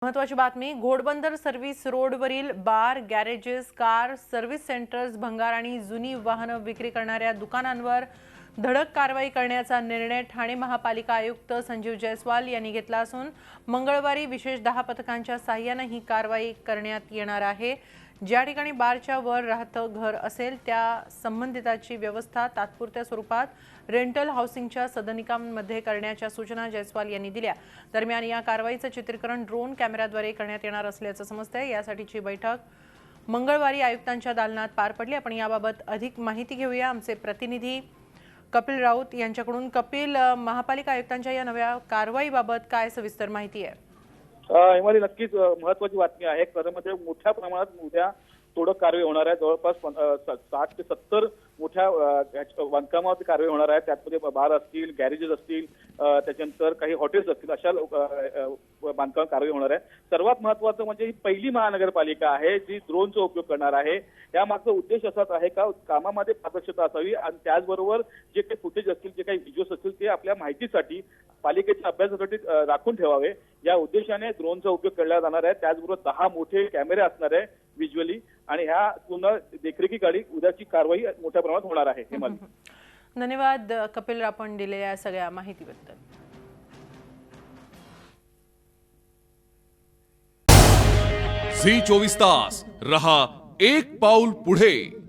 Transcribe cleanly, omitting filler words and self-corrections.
महत्वाची बातमी, घोडबंदर सर्व्हिस रोडवरील बार, गॅरेजेस, कार सर्व्हिस सेंटर्स, भंगार आणि जुनी वाहनं विक्री करणाऱ्या दुकानांवर धडक कारवाई करण्याचा निर्णय ठाणे महापालिका आयुक्त संजीव जयस्वाल यांनी घेतला असून मंगळवारी विशेष 10 पथकांच्या सहाय्याने ही कारवाई करण्यात येणार आहे। ज्या ठिकाणी बारच्या वर राहतं घर असेल त्या संबंधिताची व्यवस्था तात्पुरत्या स्वरूपात रेंटल हाऊसिंगच्या सदनिकांमध्ये करण्याच्या सूचना जयस्वाल यांनी दिल्या। दरम्यान या कारवाईचं चित्रीकरण ड्रोन कॅमेराद्वारे करण्यात येणार असल्याचं समजतंय। यासाठीची बैठक मंगळवारी आयुक्तांच्या दालनात पार पडली। आपण याबाबत अधिक माहिती घेऊया आमचे प्रतिनिधी कपिल राऊत यांच्याकडून। कपिल, महापालिका आयुक्तांच्या या नव्या कारवाईबाबत काय सविस्तर माहिती आहे? हिमाली, नक्कीच महत्त्वाची बातमी आहे। खरं मोठ्या प्रमाणात उद्या तोडक कारवाई होणार आहे। जवळपास 60 ते 70 मोठ्या बांधकामावरती कारवाई होणार आहे। त्यामध्ये बार असतील, गॅरेजेस असतील, त्याच्यानंतर काही हॉटेल्स असतील, अशा बांधकाम कारवाई होणार आहे। सर्वात महत्त्वाचं म्हणजे ही पहिली महानगरपालिका आहे जी ड्रोनचा उपयोग करणार आहे। यामागचा उद्देश असाच आहे का कामामध्ये पारदर्शकता असावी आणि त्याचबरोबर जे काही फुटेज असतील, जे काही व्हिज्युअल्स असतील ते आपल्या माहितीसाठी पालिकेच्या अभ्यासासाठी राखून ठेवावे या उद्देशाने ड्रोनचा उपयोग केला जाणार आहे। त्याचबरोबर 10 मोठे कॅमेरे असणार आहे व्हिज्युअली आणि ह्या पूर्ण देखरेखीखाली उद्याची कारवाई मोठ्या प्रमाणात होणार आहे। हिमाली, धन्यवाद कपिल, आपण दिलेल्या सगळ्या माहितीबद्दल। झी 24 तास रहा एक पाऊल पुढे।